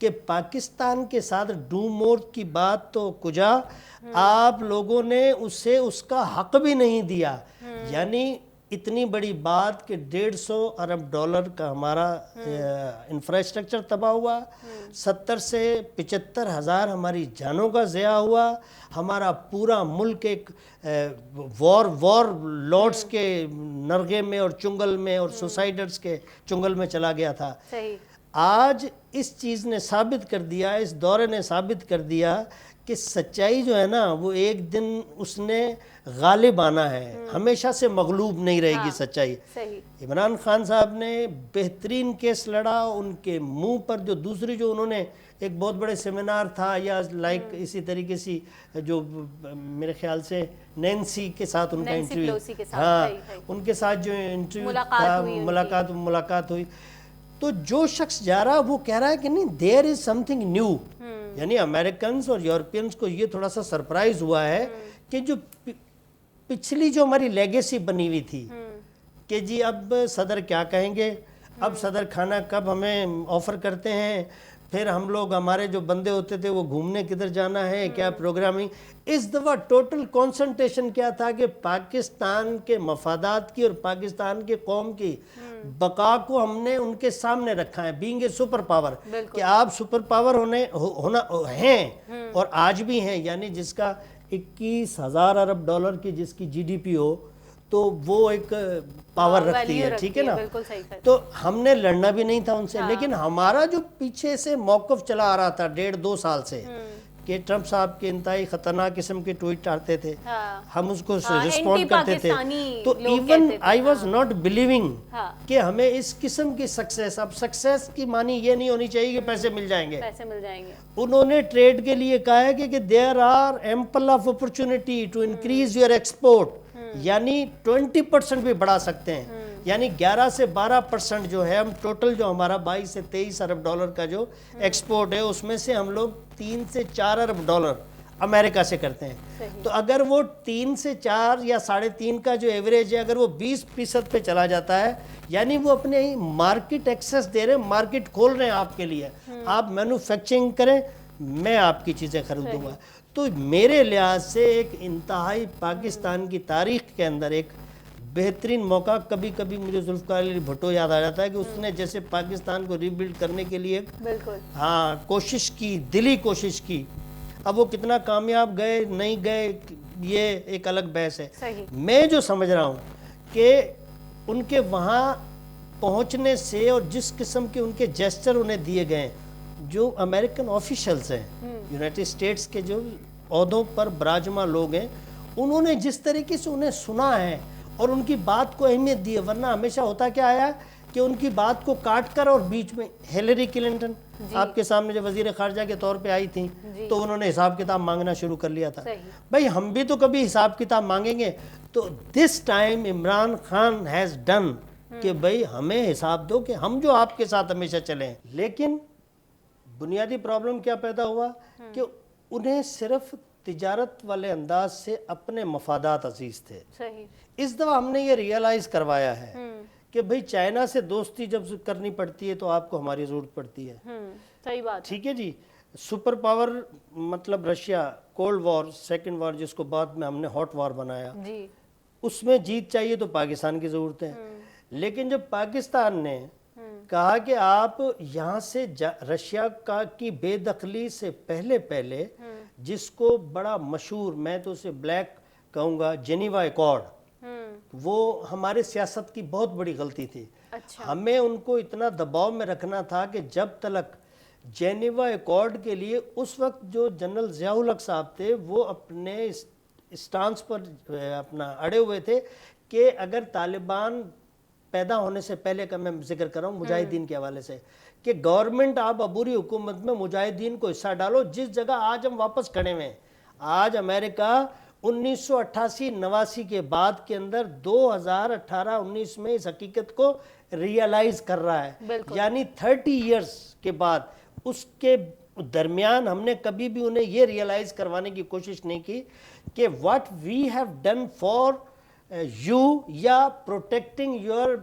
کہ پاکستان کے ساتھ ڈو مور کی بات تو کجا آپ لوگوں نے اسے اس کا حق بھی نہیں دیا. یعنی اتنی بڑی بات کہ $150 ارب کا ہمارا انفراسٹرکچر تباہ ہوا, 70 سے 75 ہزار ہماری جانوں کا ضیاع ہوا, ہمارا پورا ملک ایک وار لارڈز کے نرغے میں اور چنگل میں اور سوسائڈرز کے چنگل میں چلا گیا تھا. آج اس چیز نے ثابت کر دیا, اس دورے نے ثابت کر دیا کہ سچائی جو ہے نا وہ ایک دن اس نے غالب آنا ہے, ہمیشہ سے مغلوب نہیں رہے گی سچائی. عمران خان صاحب نے بہترین کیس لڑا, ان کے منہ پر جو دوسری جو انہوں نے ایک بہت بڑے سیمینار تھا یا لائک اسی طریقے سے جو میرے خیال سے نینسی کے ساتھ ان کا انٹرویو, ہاں ان کے ساتھ جو انٹرویو تھا, ملاقات ہوئی, تو جو شخص جا رہا وہ کہہ رہا ہے کہ نہیں دیر از سم تھنگ نیو. یعنی امریکنز اور یورپینز کو یہ تھوڑا سا سرپرائز ہوا ہے کہ جو پچھلی جو ہماری لیگیسی بنی ہوئی تھی کہ جی اب صدر کیا کہیں گے, اب صدر کھانا کب ہمیں آفر کرتے ہیں, پھر ہم لوگ ہمارے جو بندے ہوتے تھے وہ گھومنے کدھر جانا ہے, کیا پروگرامنگ. اس دفعہ ٹوٹل کانسنٹریشن کیا تھا کہ پاکستان کے مفادات کی اور پاکستان کے قوم کی بقا کو ہم نے ان کے سامنے رکھا ہے, بینگ اے سپر پاور, کہ آپ سپر پاور ہونا ہیں اور آج بھی ہیں. یعنی جس کا 21,000 ارب ڈالر کی جس کی جی ڈی پی ہو تو وہ ایک پاور رکھتی ہے, ٹھیک ہے نا. تو ہم نے لڑنا بھی نہیں تھا ان سے, لیکن ہمارا جو پیچھے سے موقف چلا آ رہا تھا 1.5-2 سال سے کہ ٹرمپ صاحب کے انتہائی خطرناک قسم کے ٹویٹ آتے تھے, ہم اس کو رسپونڈ کرتے تھے, تو even I was not believing کہ ہمیں اس قسم کی سکسیس, اب سکسیس کی معنی یہ نہیں ہونی چاہیے کہ پیسے مل جائیں گے. انہوں نے ٹریڈ کے لیے کہا ہے کہ there are ample of opportunity to increase your export, یعنی 20% بھی بڑھا سکتے ہیں. یعنی 11 سے 12% جو ہے ہم ٹوٹل جو ہمارا 22 سے 23 ارب ڈالر کا جو ایکسپورٹ ہے اس میں سے ہم لوگ 3 سے 4 ارب ڈالر امریکہ سے کرتے ہیں. تو اگر وہ 3 سے 4 یا 3.5 کا جو ایوریج ہے اگر وہ 20% پہ چلا جاتا ہے, یعنی وہ اپنے مارکیٹ ایکسس دے رہے ہیں, مارکیٹ کھول رہے ہیں آپ کے لیے, آپ مینوفیکچرنگ کریں میں آپ کی چیزیں خریدوں گا. تو میرے لحاظ سے ایک انتہائی پاکستان کی تاریخ کے اندر ایک بہترین موقع, کبھی کبھی مجھے ذوالفقار علی بھٹو یاد آ جاتا ہے کہ اس نے جیسے پاکستان کو ری بلڈ کرنے کے لیے ہاں کوشش کی, دلی کوشش کی. اب وہ کتنا کامیاب گئے نہیں گئے یہ ایک الگ بحث ہے. میں جو سمجھ رہا ہوں کہ ان کے وہاں پہنچنے سے اور جس قسم کے ان کے جیسچر انہیں دیے گئے, جو امریکن آفیشلز ہیں یونائٹڈ اسٹیٹس کے جو عہدوں پر براجمان لوگ ہیں, انہوں نے جس طریقے سے انہیں سنا ہے اور ان کی بات کو اہمیت دی ہے, ورنہ ہمیشہ ہوتا کیا آیا کہ ان کی بات کو کاٹ کر اور بیچ میں ہیلری کلنٹن آپ کے سامنے جو وزیر خارجہ کے طور پہ آئی تھیں تو انہوں نے حساب کتاب مانگنا شروع کر لیا تھا. بھائی ہم بھی تو کبھی حساب کتاب مانگیں گے. تو this time Imran Khan has done کہ بھئی ہمیں حساب دو کہ ہم جو آپ کے ساتھ ہمیشہ چلیں. لیکن بنیادی پرابلم کیا پیدا ہوا کہ انہیں صرف تجارت والے انداز سے اپنے مفادات عزیز تھے. اس دفعہ ہم نے یہ ریئلائز کروایا ہے کہ بھئی چائنا سے دوستی جب کرنی پڑتی ہے تو آپ کو ہماری ضرورت پڑتی ہے. صحیح بات, ٹھیک ہے جی. سپر پاور مطلب Russia, cold war, second war جس کو بعد میں ہم نے ہاٹ وار بنایا, اس میں جیت چاہیے تو پاکستان کی ضرورت ہے. لیکن جب پاکستان نے کہا کہ آپ یہاں سے رشیا کی بے دخلی سے پہلے جس کو بڑا مشہور, میں تو اسے بلیک کہوں گا, جنیوا ایکارڈ, وہ ہمارے سیاست کی بہت بڑی غلطی تھی. ہمیں ان کو اتنا دباؤ میں رکھنا تھا کہ جب تک جنیوا ایکارڈ کے لیے اس وقت جو جنرل ضیاء الحق صاحب تھے وہ اپنے اسٹانس پر اپنا اڑے ہوئے تھے کہ اگر طالبان پیدا ہونے سے پہلے کا میں ذکر کر رہا ہوں مجاہدین کے حوالے سے, کہ گورنمنٹ آپ عبوری حکومت میں مجاہدین کو حصہ ڈالو. جس جگہ آج ہم واپس کھڑے ہوئے ہیں, آج امریکہ 1988-89 کے بعد کے اندر 2018-19 میں اس حقیقت کو ریئلائز کر رہا ہے. یعنی 30 ایئرز کے بعد, اس کے درمیان ہم نے کبھی بھی انہیں یہ ریئلائز کروانے کی کوشش نہیں کی کہ what we have done for you یا پروٹیکٹنگ یور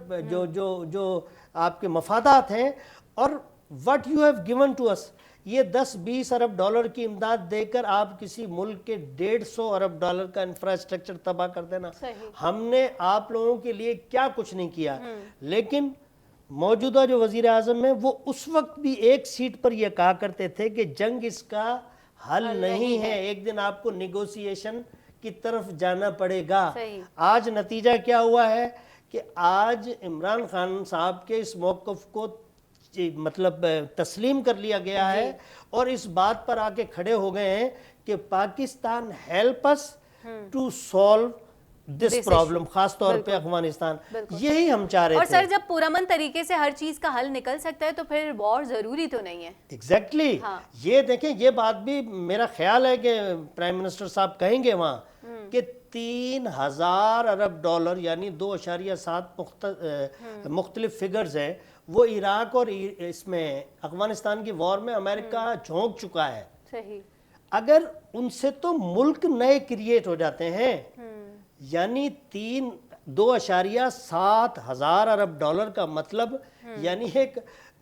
جو آپ کے مفادات ہیں, اور what you have given to us, یہ 10-20 ارب ڈالر کی امداد دے کر آپ کسی ملک کے 150 ارب ڈالر کا انفراسٹرکچر تباہ کر دینا. ہم نے آپ لوگوں کے لیے کیا کچھ نہیں کیا. لیکن موجودہ جو وزیر اعظم ہیں وہ اس وقت بھی ایک سیٹ پر یہ کہا کرتے تھے کہ جنگ اس کا حل نہیں ہے, ایک دن آپ کو نیگوسیشن کی طرف جانا پڑے گا. آج نتیجہ کیا ہوا ہے کہ آج عمران خان صاحب کے اس موقف کو مطلب تسلیم کر لیا گیا ہے اور اس بات پر آ کے کھڑے ہو گئے ہیں کہ Pakistan help us to solve this problem, خاص طور پہ افغانستان. یہی ہم چاہ رہے تھے. اور سر جب پرامن طریقے سے ہر چیز کا حل نکل سکتا ہے تو پھر وار ضروری تو نہیں ہے. ایگزیکٹلی. یہ دیکھیں, یہ بات بھی میرا خیال ہے کہ پرائم منسٹر صاحب کہیں گے وہاں کہ 3000 ارب ڈالر یعنی 2.7 مختلف فگرز ہیں, وہ عراق اور اس میں افغانستان کی وار میں امریکہ جھونک چکا ہے. صحیح. اگر ان سے تو ملک نئے کریٹ ہو جاتے ہیں, یعنی 2.7 ہزار ارب ڈالر کا مطلب یعنی ایک,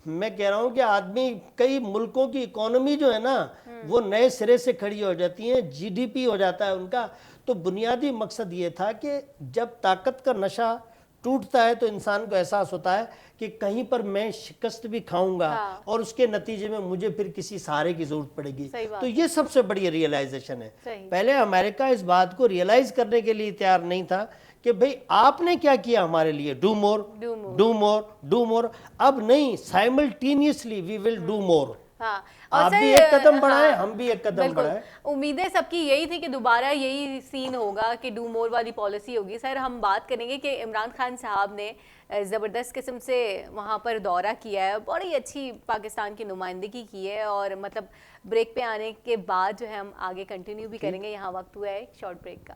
میں کہہ رہا ہوں کہ آدمی کئی ملکوں کی اکانومی جو ہے نا وہ نئے سرے سے کھڑی ہو جاتی ہیں, جی ڈی پی ہو جاتا ہے ان کا. تو بنیادی مقصد یہ تھا کہ جب طاقت کا نشہ ٹوٹتا ہے تو انسان کو احساس ہوتا ہے کہ کہیں پر میں شکست بھی کھاؤں گا اور اس کے نتیجے میں مجھے پھر کسی سہارے کی ضرورت پڑے گی. تو یہ سب سے بڑی ریئلائزیشن ہے. پہلے امریکہ اس بات کو ریئلائز کرنے کے لیے تیار نہیں تھا کہ بھئی آپ نے کیا کیا ہمارے لیے, do more do more do more. اب نہیں, simultaneously we will do more. آپ بھی ایک قدم بڑھائیں, ہم بھی ایک قدم بڑھائیں. امیدیں سب کی یہی تھی کہ دوبارہ یہی سین ہوگا کہ ڈو مور والی پالیسی ہوگی. سر ہم بات کریں گے کہ عمران خان صاحب نے زبردست قسم سے وہاں پر دورہ کیا ہے, بڑی اچھی پاکستان کی نمائندگی کی ہے, اور مطلب بریک پہ آنے کے بعد جو ہے ہم آگے کنٹینیو بھی کریں گے. یہاں وقت ہوا ہے ایک شارٹ بریک کا.